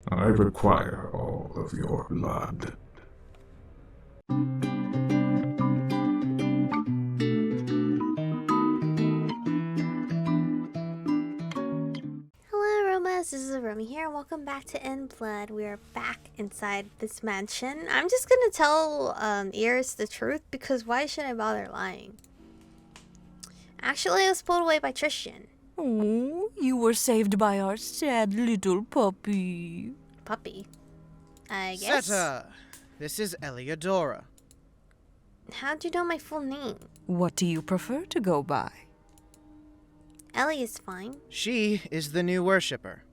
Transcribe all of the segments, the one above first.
I require all of your blood. Hello Aromas, this is Aromie here, and welcome back to In Blood. We are back inside this mansion. I'm just gonna tell Ears the truth, because why should I bother lying? Actually, I was pulled away by Tristan. Oh, you were saved by our sad little puppy. Puppy? I guess. Seta, this is Eliodora. How'd you know my full name? What do you prefer to go by? Ellie is fine. She is the new worshipper.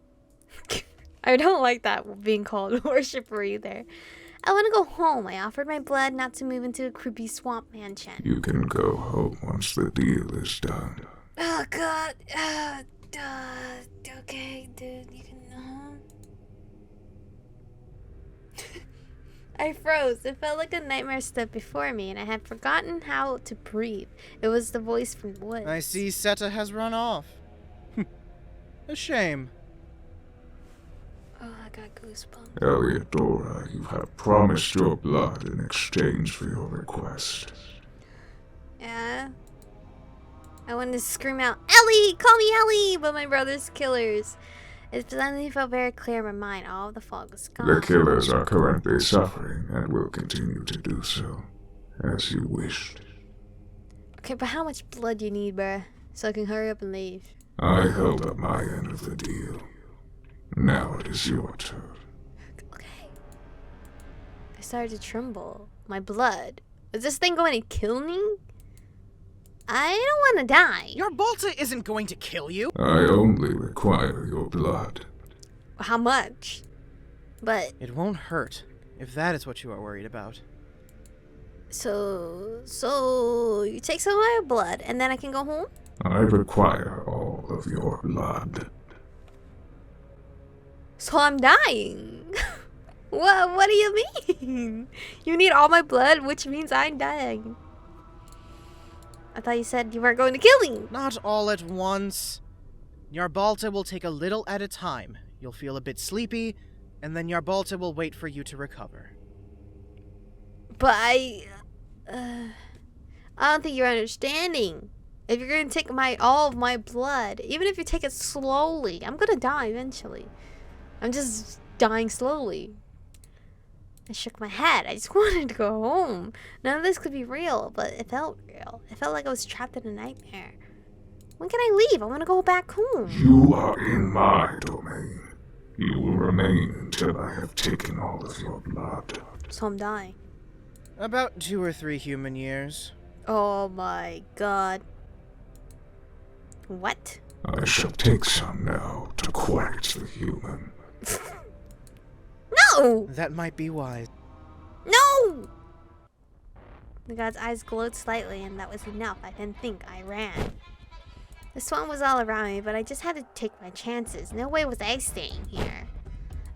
I don't like that being called worshipper either. I want to go home. I offered my blood not to move into a creepy swamp mansion. You can go home once the deal is done. Oh god. Okay, dude, you can go home. I froze. It felt like a nightmare stood before me, and I had forgotten how to breathe. It was the voice from the woods. I see Seta has run off. A shame. Oh, I got goosebumps. Eliodora, you have promised your blood in exchange for your request. Yeah? I wanted to scream out, Ellie! Call me Ellie! But my brother's killers. It suddenly felt very clear in my mind. All of the fog was gone. The killers are currently suffering and will continue to do so, as you wished. Okay, but how much blood do you need, bruh? So I can hurry up and leave. I held up my end of the deal. Now it is your turn. Okay. I started to tremble. My blood. Is this thing going to kill me? I don't want to die. Your Balta isn't going to kill you. I only require your blood. How much? But, It won't hurt, if that is what you are worried about. so you take some of my blood and then I can go home? I require all of your blood. So I'm dying. What do you mean? You need all my blood, which means I'm dying. I thought you said you weren't going to kill me. Not all at once. Your Balta will take a little at a time. You'll feel a bit sleepy, and then your Balta will wait for you to recover. But I don't think you're understanding. If you're going to take all of my blood, even if you take it slowly, I'm going to die eventually. I'm just dying slowly. I shook my head. I just wanted to go home. None of this could be real, but it felt real. It felt like I was trapped in a nightmare. When can I leave? I want to go back home. You are in my domain. You will remain until I have taken all of your blood. So I'm dying. About 2 or 3 human years. Oh my god. What? I shall take some now to quiet the human. No! That might be wise. No! The god's eyes glowed slightly, and that was enough. I didn't think. I ran. The swamp was all around me, but I just had to take my chances. No way was I staying here.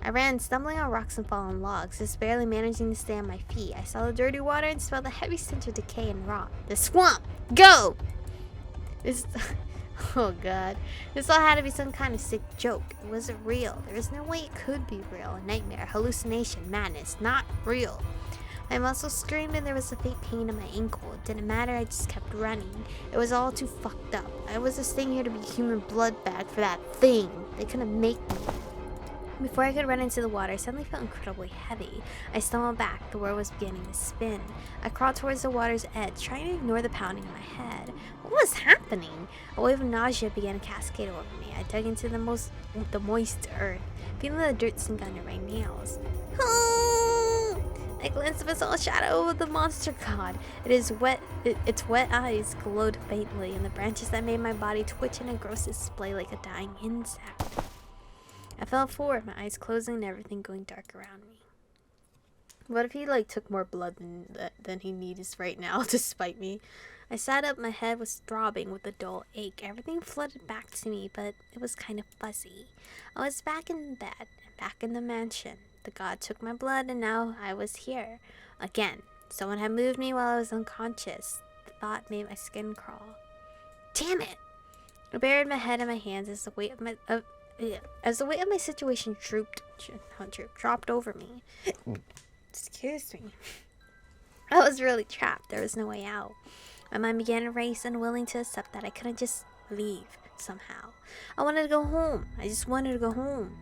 I ran, stumbling on rocks and fallen logs, just barely managing to stay on my feet. I saw the dirty water and smelled the heavy stench of decay and rot. The swamp! Go! Oh god. This all had to be some kind of sick joke. It wasn't real. There was no way it could be real. A nightmare, hallucination, madness. Not real. My muscles screamed and there was a faint pain in my ankle. It didn't matter, I just kept running. It was all too fucked up. I was just staying here to be human blood bag for that thing. They couldn't make me. Before I could run into the water, I suddenly felt incredibly heavy. I stumbled back. The world was beginning to spin. I crawled towards the water's edge, trying to ignore the pounding in my head. What was happening? A wave of nausea began to cascade over me. I dug into the moist earth, feeling the dirt sink under my nails. I glanced up and saw a shadow of the monster god. Its wet eyes glowed faintly, and the branches that made my body twitch in a gross display like a dying insect. I fell forward, my eyes closing and everything going dark around me. What if he took more blood than he needs right now to spite me? I sat up, my head was throbbing with a dull ache. Everything flooded back to me, but it was kind of fuzzy. I was back in bed, back in the mansion. The god took my blood and now I was here. Again, someone had moved me while I was unconscious. The thought made my skin crawl. Damn it! I buried my head in my hands as the weight of As the weight of my situation dropped over me, excuse me, I was really trapped. There was no way out. My mind began to race, unwilling to accept that I couldn't just leave somehow. I wanted to go home. I just wanted to go home.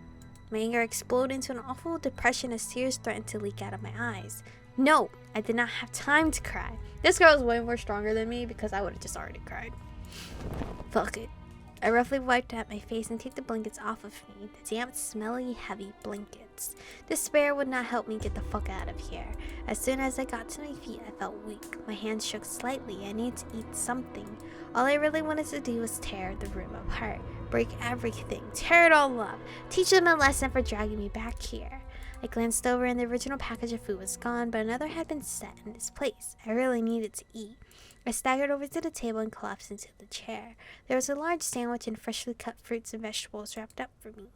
My anger exploded into an awful depression as tears threatened to leak out of my eyes. No, I did not have time to cry. This girl is way more stronger than me because I would have just already cried. Fuck it. I roughly wiped out my face and took the blankets off of me, the damp, smelly, heavy blankets. Despair would not help me get the fuck out of here. As soon as I got to my feet, I felt weak. My hands shook slightly. I needed to eat something. All I really wanted to do was tear the room apart, break everything, tear it all up, teach them a lesson for dragging me back here. I glanced over and the original package of food was gone, but another had been set in its place. I really needed to eat. I staggered over to the table and collapsed into the chair. There was a large sandwich and freshly cut fruits and vegetables wrapped up for me.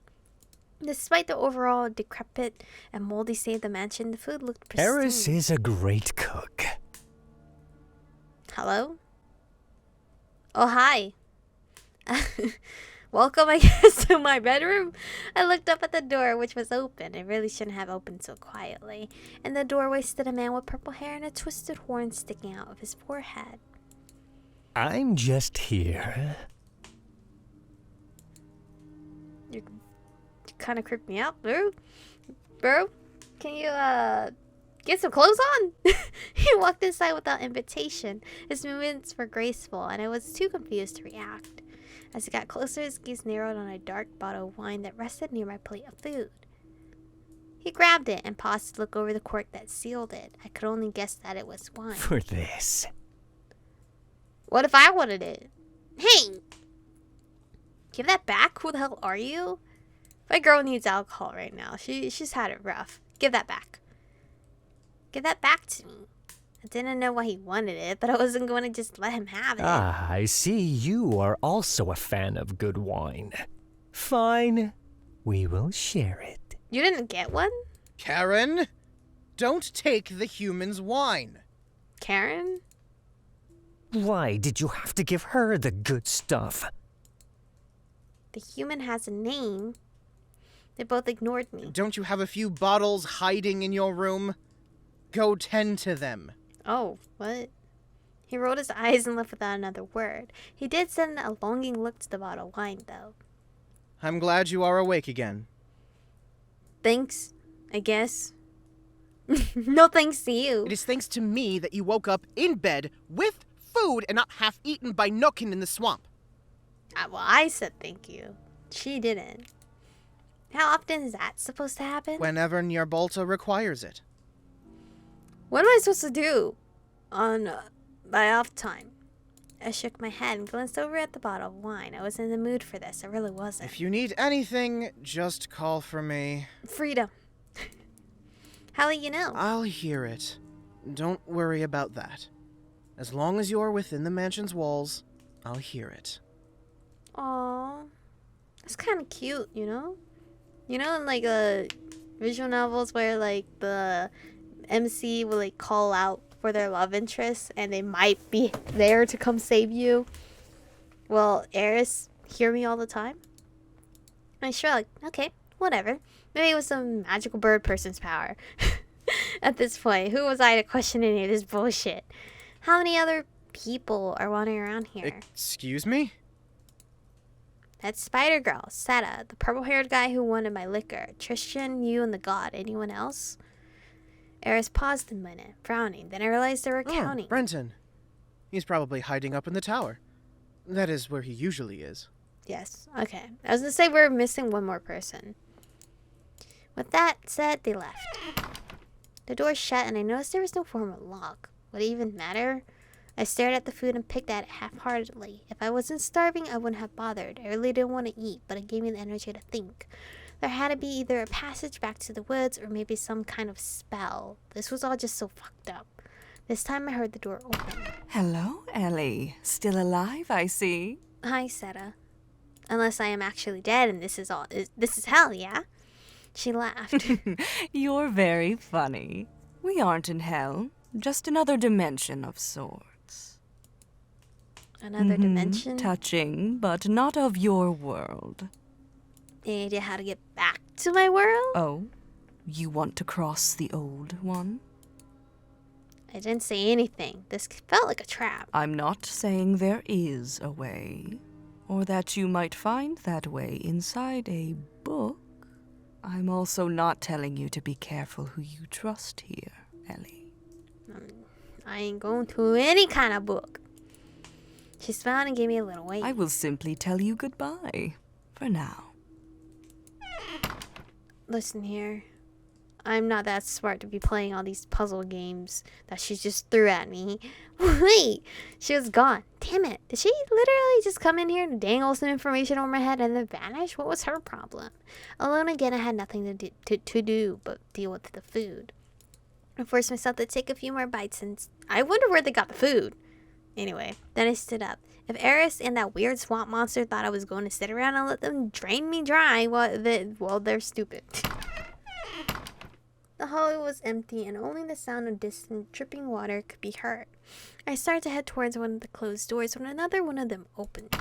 Despite the overall decrepit and moldy state of the mansion, the food looked pristine. Eris is a great cook. Hello? Oh, hi. Welcome, I guess, to my bedroom. I looked up at the door, which was open. It really shouldn't have opened so quietly. In the doorway stood a man with purple hair and a twisted horn sticking out of his forehead. I'm just here. You kind of creeped me out, bro. Bro, can you, get some clothes on? He walked inside without invitation. His movements were graceful, and I was too confused to react. As he got closer, his gaze narrowed on a dark bottle of wine that rested near my plate of food. He grabbed it and paused to look over the cork that sealed it. I could only guess that it was wine. For this. What if I wanted it? Hey! Give that back? Who the hell are you? My girl needs alcohol right now. She's had it rough. Give that back. Give that back to me. I didn't know why he wanted it, but I wasn't going to just let him have it. Ah, I see you are also a fan of good wine. Fine. We will share it. You didn't get one? Karen, don't take the human's wine. Karen? Why did you have to give her the good stuff? The human has a name. They both ignored me. Don't you have a few bottles hiding in your room? Go tend to them. Oh, what? He rolled his eyes and left without another word. He did send a longing look to the bottle of wine, though. I'm glad you are awake again. Thanks, I guess. No thanks to you. It is thanks to me that you woke up in bed with food and not half-eaten by Nookin in the swamp. Well, I said thank you. She didn't. How often is that supposed to happen? Whenever Nyarbalta requires it. What am I supposed to do on my off time? I shook my head and glanced over at the bottle of wine. I was in the mood for this. I really wasn't. If you need anything, just call for me. Freedom. How will you know? I'll hear it. Don't worry about that. As long as you're within the mansion's walls, I'll hear it. Aww. That's kind of cute, you know? You know, in like visual novels where like the MC will like call out for their love interest and they might be there to come save you. Well, Eris hear me all the time? I shrugged. Okay, whatever. Maybe it was some magical bird person's power. At this point, who was I to question any of this bullshit? How many other people are wandering around here? Excuse me? That spider girl, Seta, the purple-haired guy who wanted my liquor, Tristan, you, and the god. Anyone else? Eris paused a minute, frowning. Then I realized they were counting. Brenton. He's probably hiding up in the tower. That is where he usually is. Yes, okay. I was gonna say we're missing one more person. With that said, they left. The door shut, and I noticed there was no form of lock. Would it even matter? I stared at the food and picked at it half-heartedly. If I wasn't starving, I wouldn't have bothered. I really didn't want to eat, but it gave me the energy to think. There had to be either a passage back to the woods or maybe some kind of spell. This was all just so fucked up. This time I heard the door open. Hello, Ellie. Still alive, I see. Hi, Seta. Unless I am actually dead and this is hell, yeah? She laughed. You're very funny. We aren't in hell, just another dimension of sorts. Another dimension? Touching, but not of your world. Any idea how to get back to my world? Oh, you want to cross the old one? I didn't say anything. This felt like a trap. I'm not saying there is a way, or that you might find that way inside a book. I'm also not telling you to be careful who you trust here, Ellie. I ain't going to any kind of book. She smiled and gave me a little wave. I will simply tell you goodbye, for now. Listen here. I'm not that smart to be playing all these puzzle games that she just threw at me. Wait! She was gone. Damn it. Did she literally just come in here and dangle some information over my head and then vanish? What was her problem? Alone again, I had nothing to do but deal with the food. I forced myself to take a few more bites and I wonder where they got the food. Anyway, then I stood up. If Eris and that weird swamp monster thought I was going to sit around and let them drain me dry, well, they're stupid. The hallway was empty and only the sound of distant dripping water could be heard. I started to head towards one of the closed doors when another one of them opened.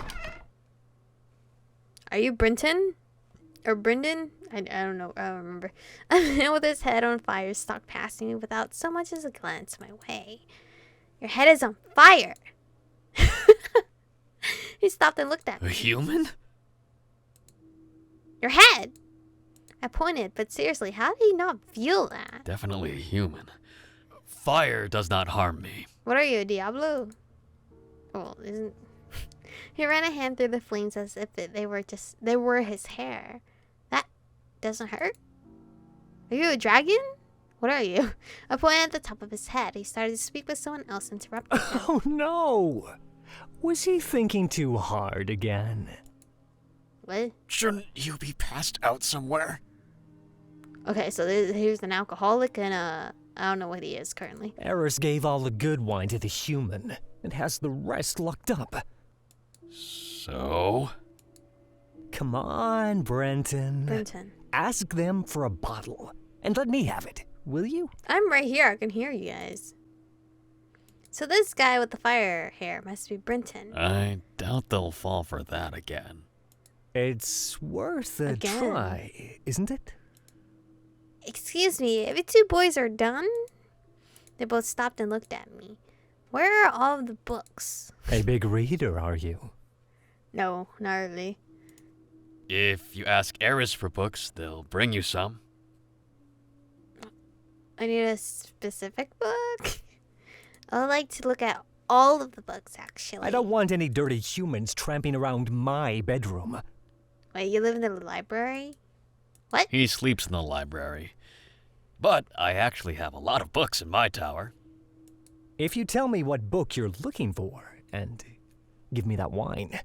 Are you Brenton? Or Brendan? I don't know. I don't remember. A man with his head on fire stalked past me without so much as a glance my way. Your head is on fire! He stopped and looked at me. A human? Your head! I pointed, but seriously, how did he not feel that? Definitely a human. Fire does not harm me. What are you, a Diablo? Well, isn't... He ran a hand through the flames as if they were his hair. That doesn't hurt? Are you a dragon? What are you? I pointed at the top of his head. He started to speak, but someone else interrupted him. Oh no! Was he thinking too hard again? What? Shouldn't you be passed out somewhere? Okay, so here's an alcoholic and I don't know what he is currently. Eris gave all the good wine to the human and has the rest locked up. So? Come on, Brenton. Brenton. Ask them for a bottle and let me have it, will you? I'm right here. I can hear you guys. So this guy with the fire hair must be Brenton. I doubt they'll fall for that again. It's worth a Again. try, isn't it? Excuse me, if you two boys are done? They both stopped and looked at me. Where are all of the books? A big reader, are you? No, not really. If you ask Eris for books, they'll bring you some. I need a specific book. I would like to look at all of the books, actually. I don't want any dirty humans tramping around my bedroom. Wait, you live in the library? What? He sleeps in the library. But I actually have a lot of books in my tower. If you tell me what book you're looking for and give me that wine,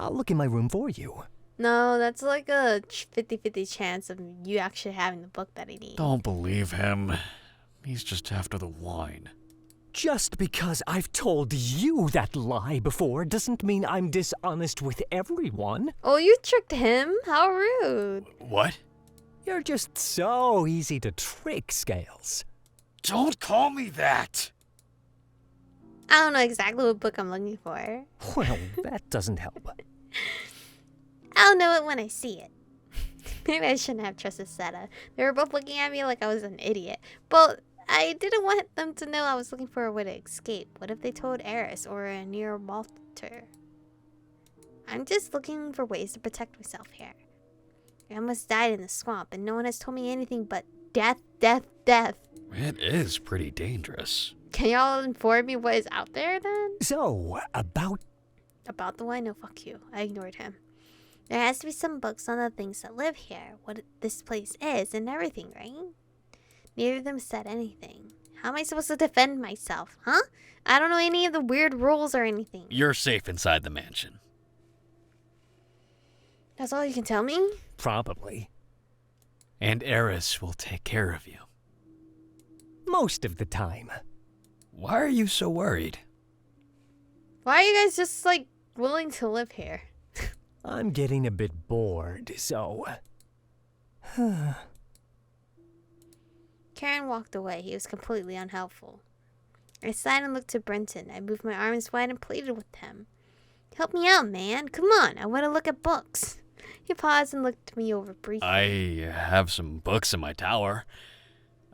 I'll look in my room for you. No, that's like a 50-50 chance of you actually having the book that I need. Don't believe him. He's just after the wine. Just because I've told you that lie before doesn't mean I'm dishonest with everyone. Oh, you tricked him? How rude. What? You're just so easy to trick, Scales. Don't call me that! I don't know exactly what book I'm looking for. Well, that doesn't help. I'll know it when I see it. Maybe I shouldn't have trusted Seta. They were both looking at me like I was an idiot. But I didn't want them to know I was looking for a way to escape. What if they told Eris or a near Walter? I'm just looking for ways to protect myself here. I almost died in the swamp, and no one has told me anything but death, death, death. It is pretty dangerous. Can y'all inform me what is out there then? So, about About the wine? No, fuck you. I ignored him. There has to be some books on the things that live here, what this place is, and everything, right? Neither of them said anything. How am I supposed to defend myself, huh? I don't know any of the weird rules or anything. You're safe inside the mansion. That's all you can tell me? probably. And Eris will take care of you. Most of the time. Why are you so worried? Why are you guys just, like, willing to live here? I'm getting a bit bored, so... Karen walked away. He was completely unhelpful. I sighed and looked to Brenton. I moved my arms wide and pleaded with him. Help me out, man. Come on. I want to look at books. He paused and looked me over briefly. I have some books in my tower.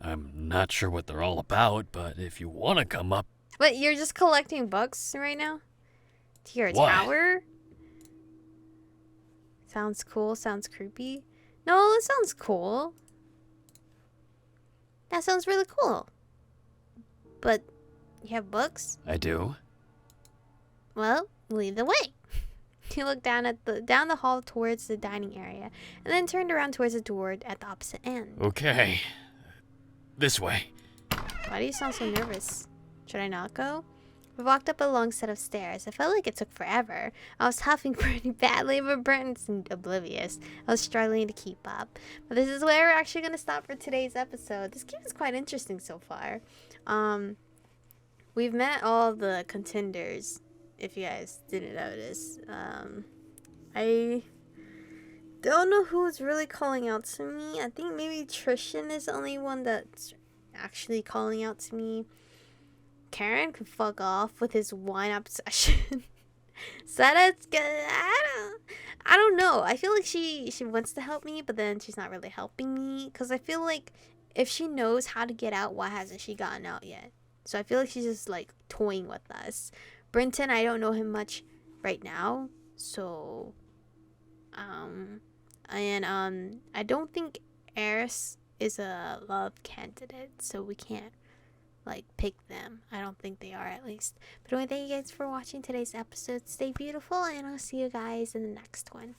I'm not sure what they're all about, but if you want to come up... What, you're just collecting books right now? To your What? tower? Sounds cool, sounds creepy. No, it sounds cool. That sounds really cool. But you have books? I do. Well, lead the way. He looked down the hall towards the dining area, and then turned around towards the door at the opposite end. Okay. This way. Why do you sound so nervous? Should I not go? We walked up a long set of stairs. I felt like it took forever. I was huffing pretty badly, but Burton seemed oblivious. I was struggling to keep up. But this is where we're actually going to stop for today's episode. This game is quite interesting so far. We've met all the contenders, if you guys didn't notice. I don't know who's really calling out to me. I think maybe Trishan is the only one that's actually calling out to me. Karen can fuck off with his wine obsession. Sada's good. I don't know. I feel like she wants to help me, but then she's not really helping me. Because I feel like if she knows how to get out, why hasn't she gotten out yet? So I feel like she's just like toying with us. Brenton, I don't know him much right now. So, I don't think Eris is a love candidate. So we can't like pick them. I don't think they are, at least. But anyway, thank you guys for watching today's episode. Stay beautiful, and I'll see you guys in the next one.